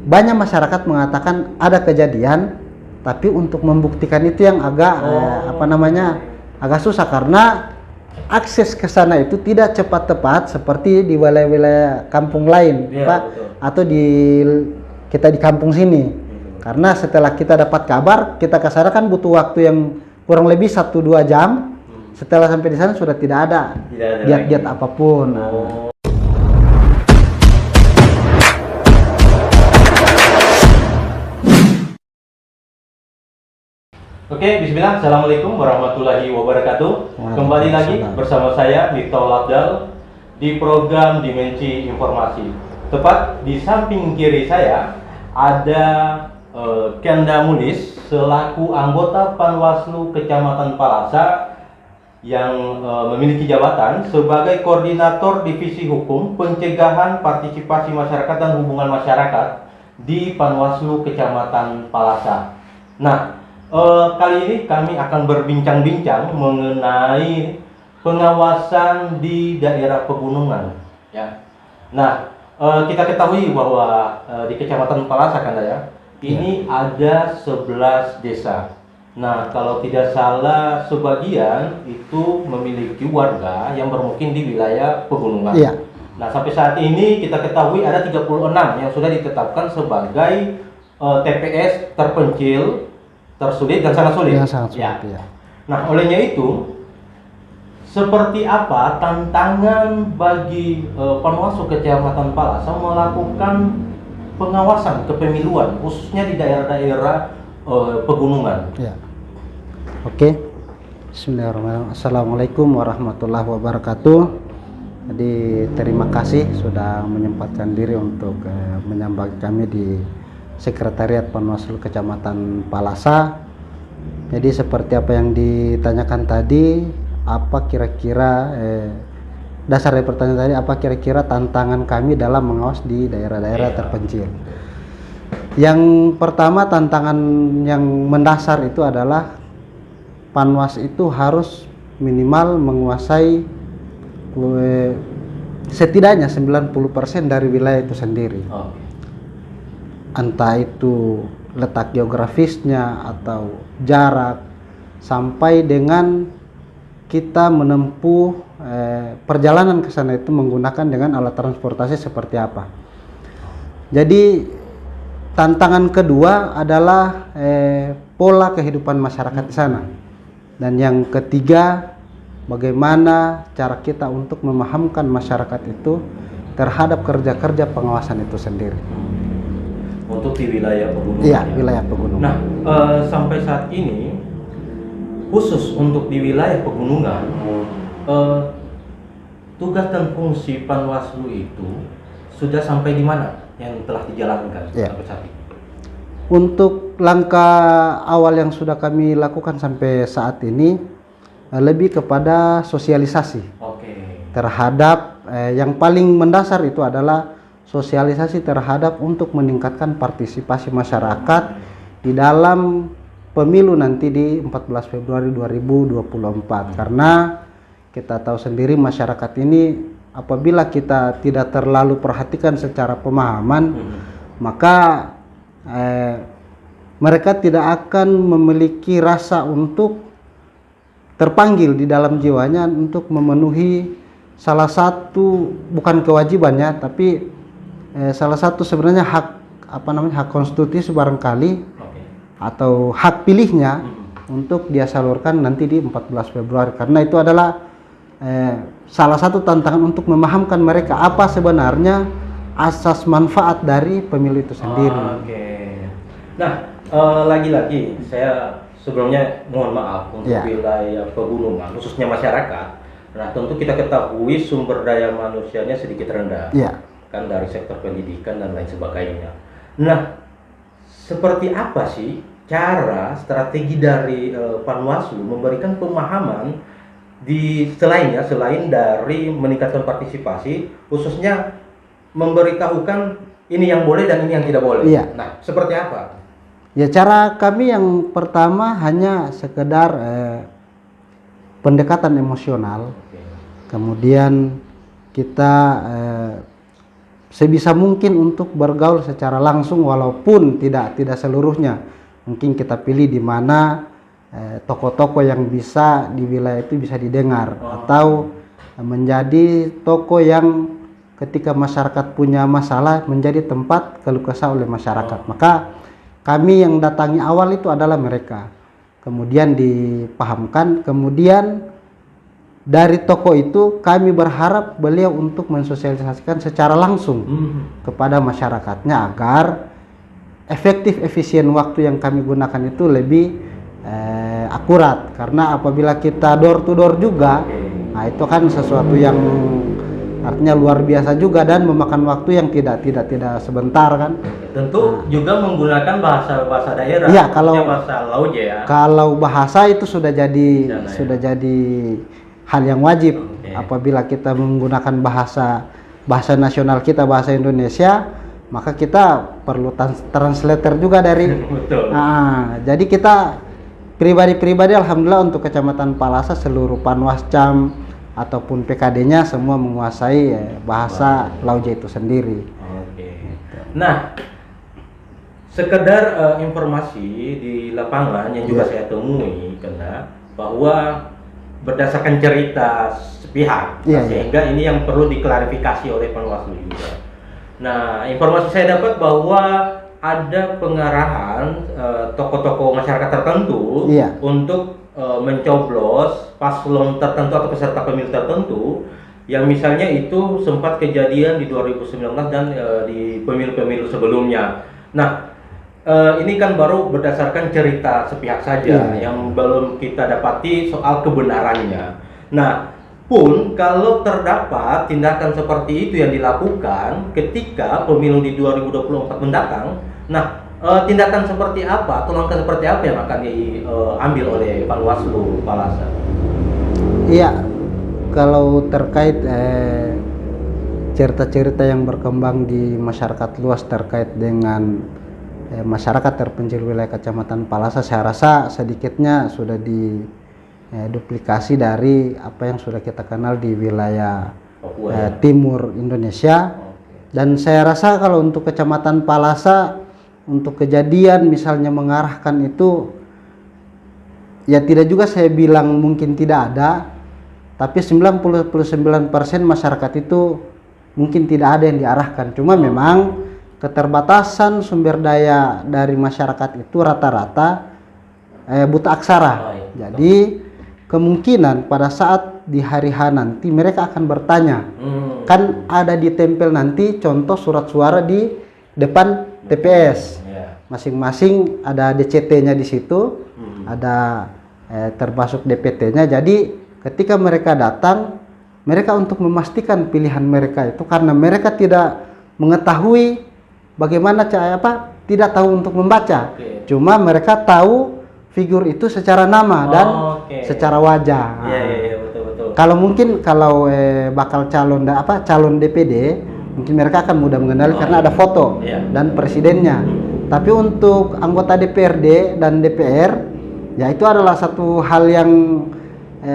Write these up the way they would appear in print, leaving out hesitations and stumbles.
banyak masyarakat mengatakan ada kejadian, tapi untuk membuktikan itu yang agak agak susah karena akses ke sana itu tidak cepat tepat seperti di wilayah-wilayah kampung lain, Pak, betul. Atau kita di kampung sini. Karena setelah kita dapat kabar, kita ke sana kan butuh waktu yang kurang lebih 1-2 jam. Setelah sampai di sana sudah tidak ada giat-giat apapun. Oke, bismillah. Assalamualaikum warahmatullahi wabarakatuh. Kembali lagi bersama saya Miftahul Abdal di program Dimensi Informasi. Tepat di samping kiri saya ada Kenda Mulis selaku anggota Panwaslu Kecamatan Palasa yang memiliki jabatan sebagai Koordinator Divisi Hukum Pencegahan Partisipasi Masyarakat dan Hubungan Masyarakat di Panwaslu Kecamatan Palasa. Nah, kali ini kami akan berbincang-bincang mengenai pengawasan di daerah pegunungan. Ya. Nah, kita ketahui bahwa di Kecamatan Palasa kan ya, ini ada 11 desa. Nah, kalau tidak salah sebagian itu memiliki warga yang bermukim di wilayah pegunungan. Iya. Nah, sampai saat ini kita ketahui ada 36 yang sudah ditetapkan sebagai TPS terpencil, tersulit dan sangat sulit. Ya. Nah, olehnya itu, seperti apa tantangan bagi Panwaslu Kecamatan Palasa melakukan pengawasan kepemiluan, khususnya di daerah-daerah pegunungan? Ya. Oke. Bismillahirrahmanirrahim. Assalamualaikum warahmatullahi wabarakatuh. Jadi terima kasih sudah menyempatkan diri untuk menyambangi kami di Sekretariat Panwaslu Kecamatan Palasa. Jadi seperti apa yang ditanyakan tadi, apa kira-kira dasar dari pertanyaan tadi, apa kira-kira tantangan kami dalam mengawas di daerah-daerah terpencil? Yang pertama, tantangan yang mendasar itu adalah Panwas itu harus minimal menguasai setidaknya 90% dari wilayah itu sendiri. Entah itu letak geografisnya atau jarak, sampai dengan kita menempuh perjalanan ke sana itu menggunakan dengan alat transportasi seperti apa. Jadi tantangan kedua adalah pola kehidupan masyarakat di sana. Dan yang ketiga, bagaimana cara kita untuk memahamkan masyarakat itu terhadap kerja-kerja pengawasan itu sendiri. Untuk di wilayah pegunungan. Iya, wilayah pegunungan. Nah, sampai saat ini khusus untuk di wilayah pegunungan, tugas dan fungsi Panwaslu itu sudah sampai di mana yang telah dijalankan sampai saat ini? Untuk langkah awal yang sudah kami lakukan sampai saat ini lebih kepada sosialisasi terhadap yang paling mendasar itu adalah sosialisasi terhadap untuk meningkatkan partisipasi masyarakat di dalam pemilu nanti di 14 Februari 2024. Karena kita tahu sendiri masyarakat ini apabila kita tidak terlalu perhatikan secara pemahaman, maka mereka tidak akan memiliki rasa untuk terpanggil di dalam jiwanya untuk memenuhi salah satu, bukan kewajibannya, tapi salah satu sebenarnya hak konstitusi barangkali atau hak pilihnya untuk dia salurkan nanti di 14 Februari. Karena itu adalah salah satu tantangan untuk memahamkan mereka apa sebenarnya asas manfaat dari pemilu itu sendiri. Nah, lagi-lagi saya sebelumnya mohon maaf untuk wilayah pegunungan, khususnya masyarakat. Nah, tentu kita ketahui sumber daya manusianya sedikit rendah. Kan dari sektor pendidikan dan lain sebagainya. Nah, seperti apa sih cara strategi dari Panwaslu memberikan pemahaman selain dari meningkatkan partisipasi, khususnya memberitahukan ini yang boleh dan ini yang tidak boleh. Nah, seperti apa? Ya, cara kami yang pertama hanya sekedar pendekatan emosional. Kemudian kita sebisa mungkin untuk bergaul secara langsung, walaupun tidak seluruhnya. Mungkin kita pilih di mana toko-toko yang bisa di wilayah itu bisa didengar, atau menjadi toko yang ketika masyarakat punya masalah menjadi tempat keluh kesah oleh masyarakat. Maka kami yang datangi awal itu adalah mereka, kemudian dipahamkan, kemudian dari toko itu kami berharap beliau untuk mensosialisasikan secara langsung kepada masyarakatnya agar efektif efisien waktu yang kami gunakan itu lebih akurat. Karena apabila kita door to door juga, nah itu kan sesuatu yang artinya luar biasa juga dan memakan waktu yang tidak sebentar kan. Tentu juga menggunakan bahasa daerah. Iya, kalau bahasa Lauje ya. Kalau bahasa itu sudah jadi hal yang wajib. Apabila kita menggunakan bahasa nasional kita, bahasa Indonesia, maka kita perlu translator juga dari. Betul. Nah, jadi kita pribadi alhamdulillah untuk Kecamatan Palasa seluruh Panwascam ataupun PKD-nya semua menguasai bahasa Lauje itu sendiri. Nah, sekedar informasi di lapangan yang juga saya temui karena bahwa berdasarkan cerita sepihak, sehingga ini yang perlu diklarifikasi oleh Panwaslu juga. Nah, informasi saya dapat bahwa ada pengarahan tokoh-tokoh masyarakat tertentu untuk mencoblos paslon tertentu atau peserta pemilu tertentu, yang misalnya itu sempat kejadian di 2019 dan di pemilu-pemilu sebelumnya. Nah, ini kan baru berdasarkan cerita sepihak saja yang belum kita dapati soal kebenarannya. Nah, pun kalau terdapat tindakan seperti itu yang dilakukan ketika pemilu di 2024 mendatang, nah tindakan seperti apa atau langkah seperti apa yang akan diambil oleh Panwaslu Palasa? Iya, kalau terkait cerita-cerita yang berkembang di masyarakat luas terkait dengan masyarakat terpencil wilayah Kecamatan Palasa, saya rasa sedikitnya sudah duplikasi dari apa yang sudah kita kenal di wilayah timur Indonesia. Dan saya rasa kalau untuk Kecamatan Palasa, untuk kejadian misalnya mengarahkan itu, ya tidak juga saya bilang mungkin tidak ada, tapi 99% masyarakat itu mungkin tidak ada yang diarahkan. Cuma memang keterbatasan sumber daya dari masyarakat itu rata-rata buta aksara. Jadi kemungkinan pada saat di hari H nanti mereka akan bertanya, kan ada ditempel nanti contoh surat suara di depan TPS, masing-masing ada DCT-nya di situ, ada termasuk DPT-nya. Jadi ketika mereka datang, mereka untuk memastikan pilihan mereka itu, karena mereka tidak mengetahui bagaimana tidak tahu untuk membaca. Cuma mereka tahu figur itu secara nama dan secara wajah. Betul. Kalau bakal calon DPD, mungkin mereka akan mudah mengenali karena ada foto dan presidennya. Tapi untuk anggota DPRD dan DPR, ya itu adalah satu hal yang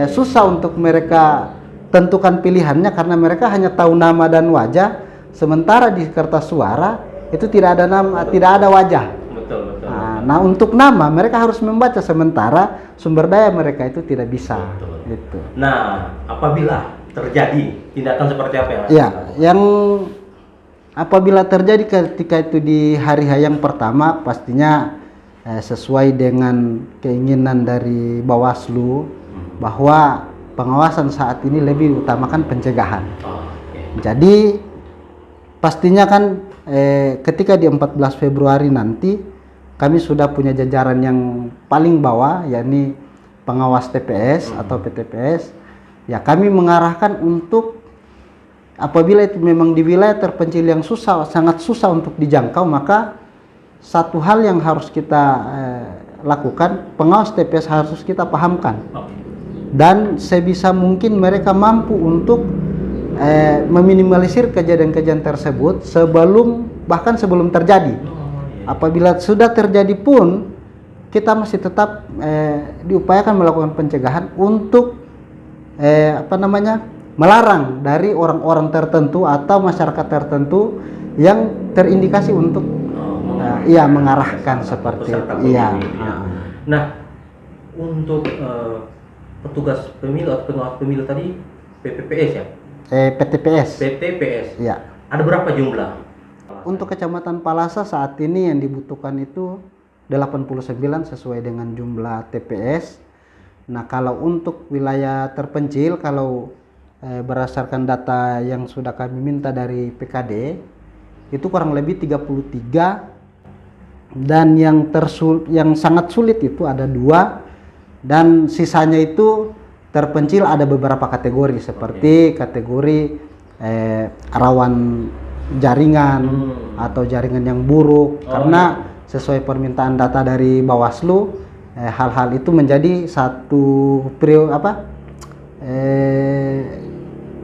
susah untuk mereka tentukan pilihannya, karena mereka hanya tahu nama dan wajah, sementara di kertas suara itu tidak ada nama, tidak ada wajah. Betul. Nah, untuk nama mereka harus membaca, sementara sumber daya mereka itu tidak bisa. Gitu. Nah, apabila terjadi tindakan seperti apa yang apabila terjadi ketika itu di hari yang pertama, pastinya sesuai dengan keinginan dari Bawaslu bahwa pengawasan saat ini lebih utamakan pencegahan. Jadi pastinya kan ketika di 14 Februari nanti kami sudah punya jajaran yang paling bawah, yakni pengawas TPS atau PTPS. Ya, kami mengarahkan untuk apabila itu memang di wilayah terpencil yang sangat susah untuk dijangkau, maka satu hal yang harus kita lakukan, pengawas TPS harus kita pahamkan. Dan sebisa mungkin mereka mampu untuk meminimalisir kejadian-kejadian tersebut bahkan sebelum terjadi. Apabila sudah terjadi pun, kita masih tetap diupayakan melakukan pencegahan untuk melarang dari orang-orang tertentu atau masyarakat tertentu yang terindikasi untuk mengarahkan seperti itu. Iya. Nah, untuk petugas pemilu atau pengawas pemilu tadi PPPS ya? PTPS. PTPS. Iya. Ada berapa jumlah? Untuk Kecamatan Palasa saat ini yang dibutuhkan itu 89 sesuai dengan jumlah TPS. Nah, kalau untuk wilayah terpencil, kalau berdasarkan data yang sudah kami minta dari PKD, itu kurang lebih 33, dan yang sangat sulit itu ada 2, dan sisanya itu terpencil ada beberapa kategori seperti kategori rawan jaringan atau jaringan yang buruk, karena sesuai permintaan data dari Bawaslu, hal-hal itu menjadi satu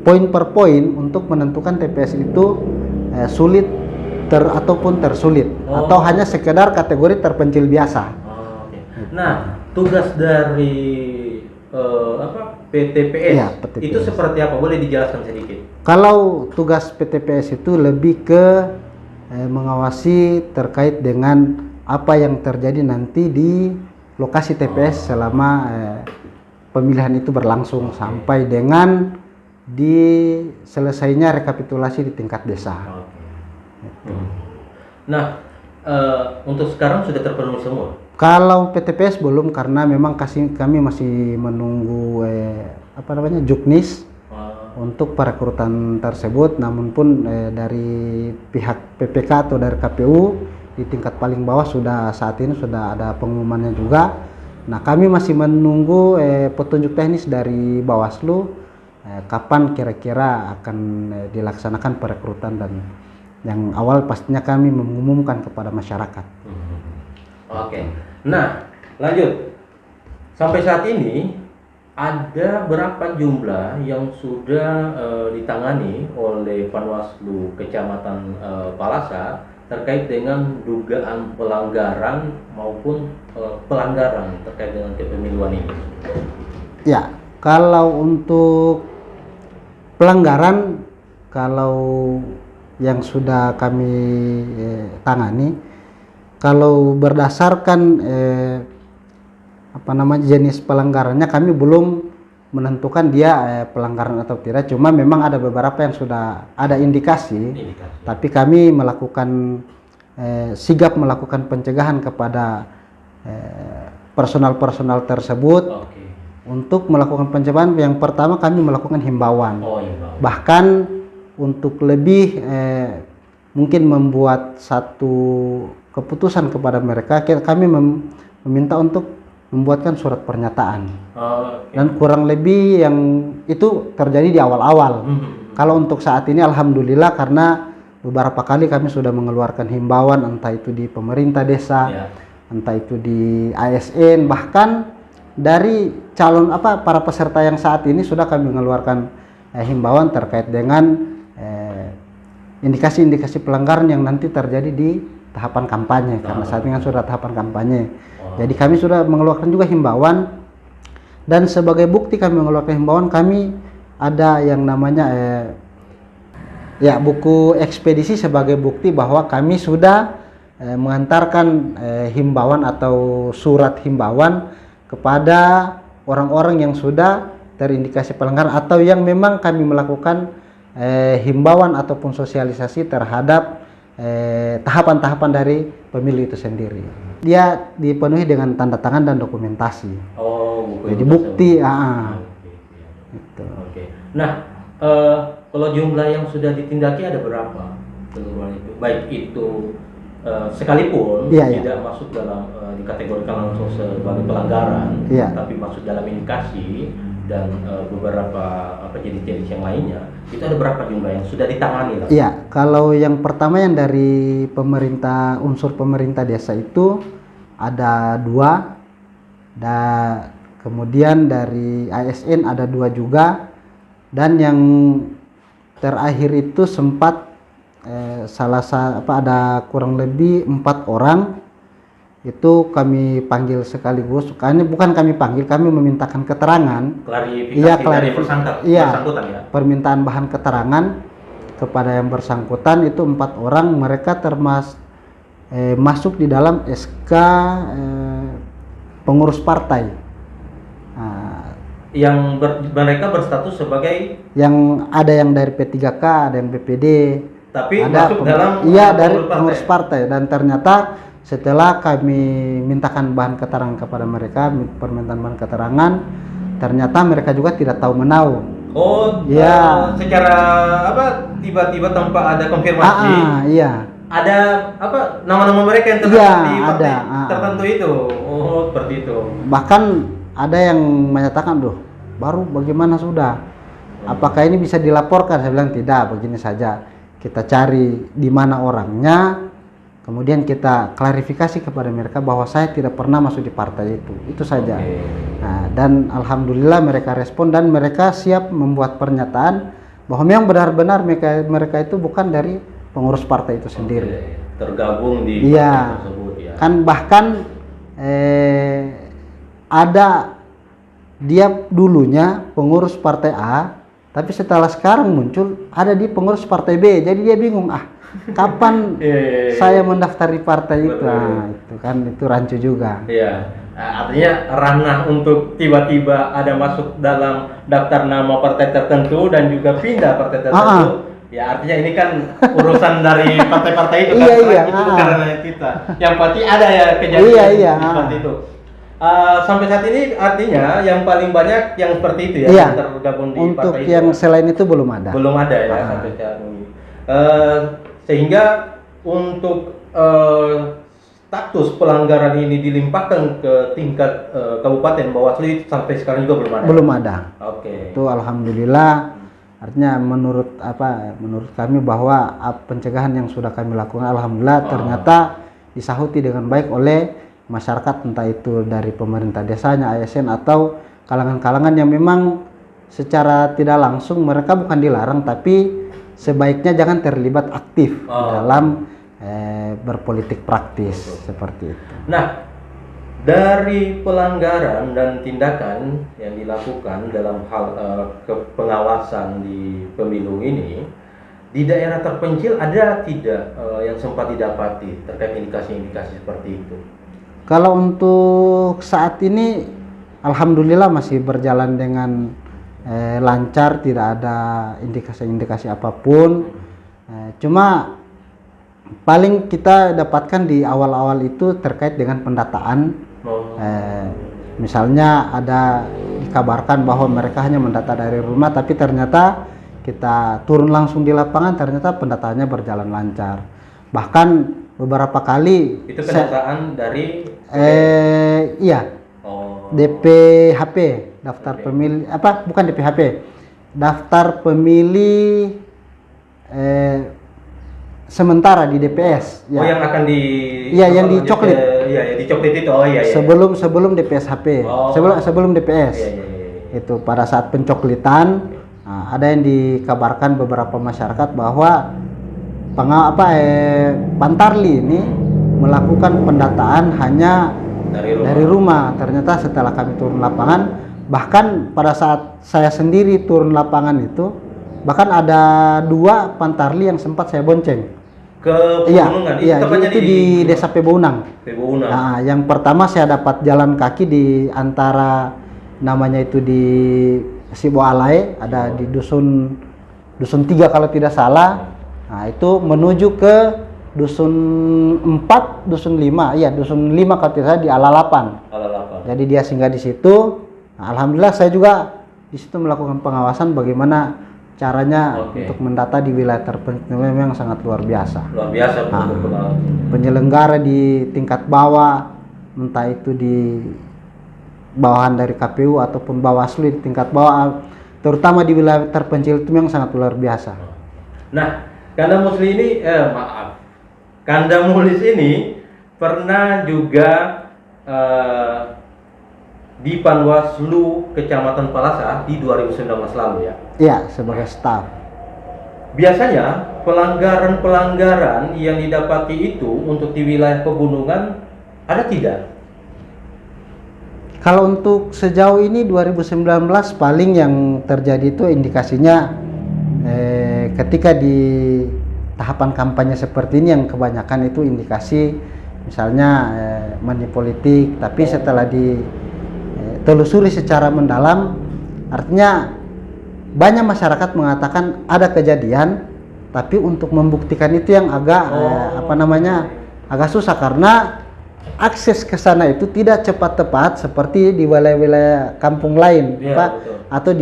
poin per poin untuk menentukan TPS itu sulit ataupun tersulit atau hanya sekedar kategori terpencil biasa. Nah, tugas dari PTPS, ya, PTPS itu seperti apa? Boleh dijelaskan sedikit? Kalau tugas PTPS itu lebih ke mengawasi terkait dengan apa yang terjadi nanti di lokasi TPS selama pemilihan itu berlangsung sampai dengan selesainya rekapitulasi di tingkat desa. Nah, untuk sekarang sudah terpenuhi semua? Kalau PTPS belum, karena memang kami masih menunggu juknis untuk perekrutan tersebut. Namun pun dari pihak PPK atau dari KPU di tingkat paling bawah saat ini sudah ada pengumumannya juga. Nah, kami masih menunggu petunjuk teknis dari Bawaslu kapan kira-kira akan dilaksanakan perekrutan, dan yang awal pastinya kami mengumumkan kepada masyarakat. Oke. Nah, lanjut. Sampai saat ini ada berapa jumlah yang sudah ditangani oleh Panwaslu Kecamatan Palasa terkait dengan dugaan pelanggaran maupun pelanggaran terkait dengan kepemiluan ini? Ya, kalau untuk pelanggaran, kalau yang sudah kami tangani, kalau berdasarkan jenis pelanggarannya kami belum menentukan dia pelanggaran atau tidak. Cuma memang ada beberapa yang sudah ada indikasi. Tapi kami melakukan sigap melakukan pencegahan kepada personal tersebut. Untuk melakukan pencegahan, yang pertama kami melakukan himbauan. Bahkan untuk lebih mungkin membuat satu keputusan kepada mereka, kami meminta untuk membuatkan surat pernyataan. Dan kurang lebih yang itu terjadi di awal-awal. Kalau untuk saat ini alhamdulillah, karena beberapa kali kami sudah mengeluarkan himbauan, entah itu di pemerintah desa, entah itu di ASN, bahkan dari para peserta yang saat ini sudah kami mengeluarkan himbauan terkait dengan indikasi-indikasi pelanggaran yang nanti terjadi di tahapan kampanye, karena saat ini kan sudah tahapan kampanye. Jadi kami sudah mengeluarkan juga himbauan, dan sebagai bukti kami mengeluarkan himbauan, kami ada yang namanya buku ekspedisi sebagai bukti bahwa kami sudah mengantarkan himbauan atau surat himbauan kepada orang-orang yang sudah terindikasi pelanggaran atau yang memang kami melakukan himbauan ataupun sosialisasi terhadap tahapan-tahapan dari pemilu itu sendiri. Dia dipenuhi dengan tanda tangan dan dokumentasi. Jadi bukti. Gitu. Nah, kalau jumlah yang sudah ditindaki ada berapa? Itu baik itu sekalipun tidak masuk dalam dikategorikan langsung sebagai pelanggaran, tapi masuk dalam indikasi dan beberapa jenis-jenis yang lainnya, itu ada berapa jumlah yang sudah ditangani? Iya, kalau yang pertama yang dari unsur pemerintah desa itu ada 2, dan kemudian dari ASN ada 2 juga, dan yang terakhir itu sempat ada kurang lebih 4 orang itu kami panggil sekaligus, karena bukan kami panggil, kami memintakan keterangan, klarifikasi dari bersangkutan ya. Permintaan bahan keterangan kepada yang bersangkutan itu 4 orang, mereka masuk di dalam SK pengurus partai. Yang mereka berstatus sebagai, yang ada yang dari P3K, ada yang BPD, tapi ada masuk dalam dari pengurus partai. Dan ternyata setelah kami mintakan bahan keterangan kepada mereka, permintaan bahan keterangan, ternyata mereka juga tidak tahu menau. Oh ya, secara apa, tiba-tiba tanpa ada konfirmasi, iya, ada apa, nama-nama mereka yang terdapat di partai tertentu itu. Oh, seperti itu. Bahkan ada yang menyatakan, baru bagaimana sudah? Apakah ini bisa dilaporkan? Saya bilang tidak, begini saja. Kita cari di mana orangnya, kemudian kita klarifikasi kepada mereka bahwa saya tidak pernah masuk di partai itu saja. Nah, dan alhamdulillah mereka respon dan mereka siap membuat pernyataan bahwa memang benar-benar mereka itu bukan dari pengurus partai itu sendiri. Tergabung di partai tersebut ya. Kan bahkan ada dia dulunya pengurus partai A, tapi setelah sekarang muncul ada di pengurus partai B, jadi dia bingung, kapan saya mendaftar di partai itu. Itu kan, itu rancu juga. Iya, artinya ranah untuk tiba-tiba ada masuk dalam daftar nama partai tertentu dan juga pindah partai tertentu. Ya, artinya ini kan urusan dari partai-partai itu kan, itu bukan ranah kita. Yang pasti ada ya kejadian seperti itu. Sampai saat ini artinya yang paling banyak yang seperti itu ya, yang tergabung di untuk partai yang itu. Selain itu belum ada. Belum ada ya sampai saat ini. Sehingga untuk status pelanggaran ini dilimpahkan ke tingkat kabupaten Bawaslu sampai sekarang juga belum ada. Belum ada. Oke. Itu alhamdulillah. Artinya menurut kami bahwa pencegahan yang sudah kami lakukan alhamdulillah ternyata disahuti dengan baik oleh masyarakat, entah itu dari pemerintah desanya, ASN, atau kalangan-kalangan yang memang secara tidak langsung mereka bukan dilarang, tapi sebaiknya jangan terlibat aktif dalam berpolitik praktis. Seperti itu. Nah, dari pelanggaran dan tindakan yang dilakukan dalam hal pengawasan di pemilu ini, di daerah terpencil ada tidak yang sempat didapati terkait indikasi-indikasi seperti itu? Kalau untuk saat ini alhamdulillah masih berjalan dengan lancar, tidak ada indikasi-indikasi apapun. Cuma paling kita dapatkan di awal-awal itu terkait dengan pendataan. Misalnya ada dikabarkan bahwa mereka hanya mendata dari rumah, tapi ternyata kita turun langsung di lapangan, ternyata pendataannya berjalan lancar. Bahkan beberapa kali itu pendataan dari DPHP, daftar pemilih, bukan DPHP, daftar pemilih sementara di DPS. Yang akan yang dicoklit. Dicoklit itu. Sebelum DPS-HP, sebelum DPS. Itu pada saat pencoklitan, ada yang dikabarkan beberapa masyarakat bahwa Pantarli ini melakukan pendataan hanya dari rumah. Ternyata setelah kami turun lapangan, bahkan pada saat saya sendiri turun lapangan itu, bahkan ada 2 Pantarli yang sempat saya bonceng ke pegunungan. Itu di Desa Pebounang. Nah, yang pertama saya dapat jalan kaki di antara, namanya itu di Siboalai, ada di dusun 3 kalau tidak salah. Nah, itu menuju ke dusun 4, dusun 5. Iya, dusun 5 kalau tidak salah di Alalapan. Jadi dia singgah di situ. Nah, alhamdulillah saya juga di situ melakukan pengawasan bagaimana caranya untuk mendata di wilayah terpencil. Memang sangat luar biasa. Penyelenggara di tingkat bawah, entah itu di bawahan dari KPU ataupun Bawaslu di tingkat bawah, terutama di wilayah terpencil itu memang sangat luar biasa. Nah, Kanda Mulis ini pernah juga di Panwaslu Kecamatan Palasa di 2019 lalu ya? Iya, sebagai staf. Biasanya pelanggaran-pelanggaran yang didapati itu untuk di wilayah pegunungan Ada tidak? Kalau untuk sejauh ini 2019 paling yang terjadi itu indikasinya ketika di tahapan kampanye seperti ini yang kebanyakan itu indikasi misalnya money politik, tapi setelah ditelusuri secara mendalam artinya banyak masyarakat mengatakan ada kejadian, tapi untuk membuktikan itu yang agak agak susah karena akses ke sana itu tidak cepat tepat seperti di wilayah-wilayah kampung lain, Pak, atau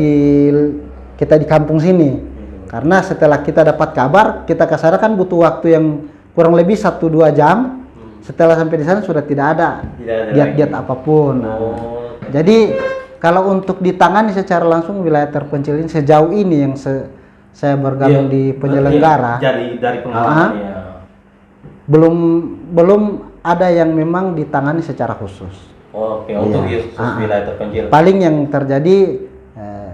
kita di kampung sini. Karena setelah kita dapat kabar, kita ke sana kan butuh waktu yang kurang lebih 1-2 jam. Setelah sampai di sana sudah tidak ada giat-giat apapun. Jadi kalau untuk ditangani secara langsung wilayah terpencil ini sejauh ini yang saya bergabung di penyelenggara, dari pengalamannya belum ada yang memang ditangani secara khusus. Oke, untuk khusus wilayah terpencil. Paling yang terjadi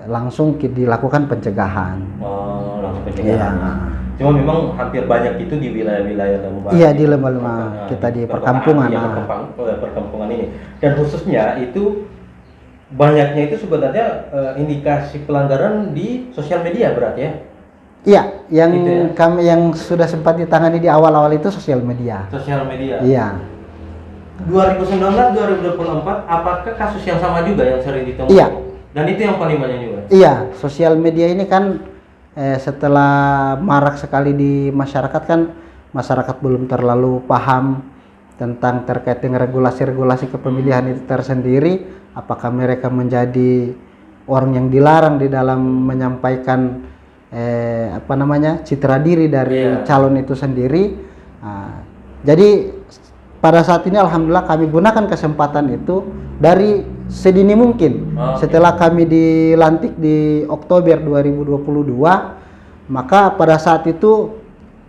langsung dilakukan pencegahan. Oh, langsung pencegahan. Cuma memang hampir banyak itu di wilayah-wilayah lembah. Iya, di lembah kita di perkampungan. Perkampungan ini. Dan khususnya itu banyaknya itu sebenarnya indikasi pelanggaran di sosial media berat ya. Iya, yang gitu ya? kami yang sudah sempat ditangani di awal-awal itu sosial media. Sosial media. Iya. 2019-2024 apakah kasus yang sama juga yang sering ditemukan? Iya. Dan itu yang paling banyak juga. Iya, sosial media ini kan setelah marak sekali di masyarakat kan masyarakat belum terlalu paham tentang terkait dengan regulasi-regulasi kepemilihan itu tersendiri. Apakah mereka menjadi orang yang dilarang di dalam menyampaikan citra diri dari calon itu sendiri. Jadi pada saat ini alhamdulillah kami gunakan kesempatan itu dari sedini mungkin. Setelah kami dilantik di Oktober 2022, maka pada saat itu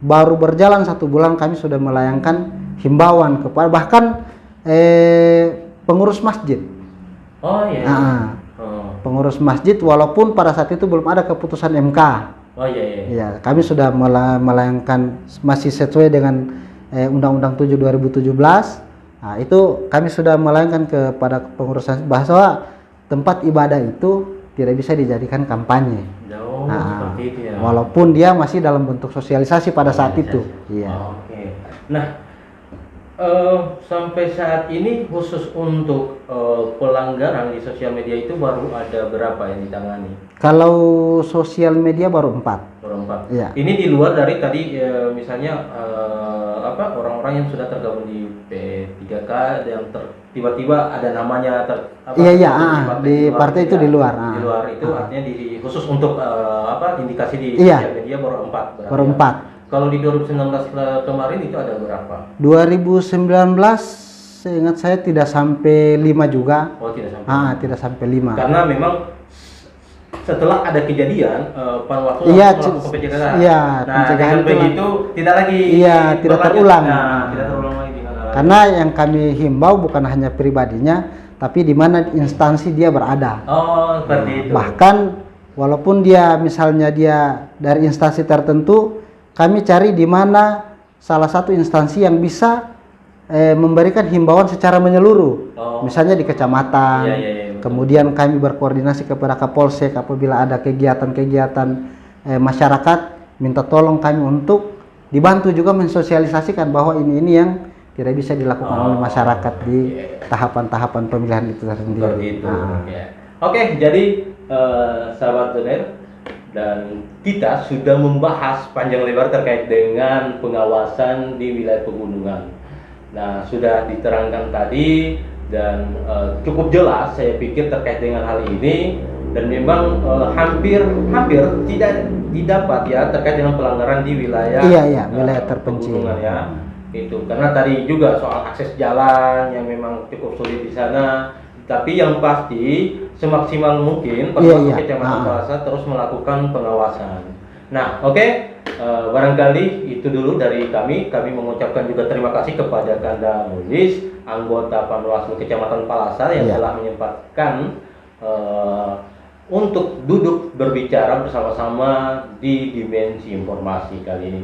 baru berjalan 1 bulan kami sudah melayangkan himbauan kepada bahkan pengurus masjid. Oh iya. Pengurus masjid walaupun pada saat itu belum ada keputusan MK. Oh iya. Ya, kami sudah melayangkan masih sesuai dengan Undang-Undang 7 2017. Nah, itu kami sudah melayangkan kepada pengurus bahwa tempat ibadah itu tidak bisa dijadikan kampanye. Seperti itu ya. Walaupun dia masih dalam bentuk sosialisasi pada saat itu. Iya. Oke. Nah, sampai saat ini khusus untuk pelanggaran di sosial media itu baru ada berapa yang ditangani? Kalau sosial media baru 4. Baru 4. Iya. Ini di luar dari tadi misalnya orang-orang yang sudah tergabung di P3K yang tiba-tiba ada namanya di partai itu di luar. Di luar itu artinya khusus untuk indikasi di Iya. sosial media baru 4 berarti. Baru 4. Kalau di 2019 kemarin itu ada berapa? 2019 seingat saya tidak sampai 5 juga. Oh, tidak sampai. Tidak sampai 5. Karena memang setelah ada kejadian Panwaslu melakukan pencegahan. Iya, nah, pencegahan dengan begitu tidak lagi tidak terulang. Tidak terulang lagi. Karena yang kami himbau bukan hanya pribadinya, tapi di mana instansi dia berada. Oh, seperti itu. Bahkan walaupun dia misalnya dia dari instansi tertentu, kami cari di mana salah satu instansi yang bisa memberikan himbauan secara menyeluruh. Misalnya di kecamatan. Kemudian kami berkoordinasi kepada Kapolsek apabila ada kegiatan-kegiatan masyarakat, minta tolong kami untuk dibantu juga mensosialisasikan bahwa ini yang tidak bisa dilakukan oleh masyarakat di tahapan-tahapan pemilihan itu sendiri. Oke, jadi sahabat Doner, dan kita sudah membahas panjang lebar terkait dengan pengawasan di wilayah pegunungan. Nah, sudah diterangkan tadi dan cukup jelas saya pikir terkait dengan hal ini, dan memang hampir tidak didapat ya terkait dengan pelanggaran di wilayah wilayah terpencil ya. Itu karena tadi juga soal akses jalan yang memang cukup sulit di sana. Tapi yang pasti semaksimal mungkin Panwaslu Kecamatan Palasa terus melakukan pengawasan. Nah, barangkali itu dulu dari kami. Kami mengucapkan juga terima kasih kepada Kanda Mulis, anggota Panwaslu Kecamatan Palasa yang telah menyempatkan untuk duduk berbicara bersama-sama di Dimensi Informasi kali ini.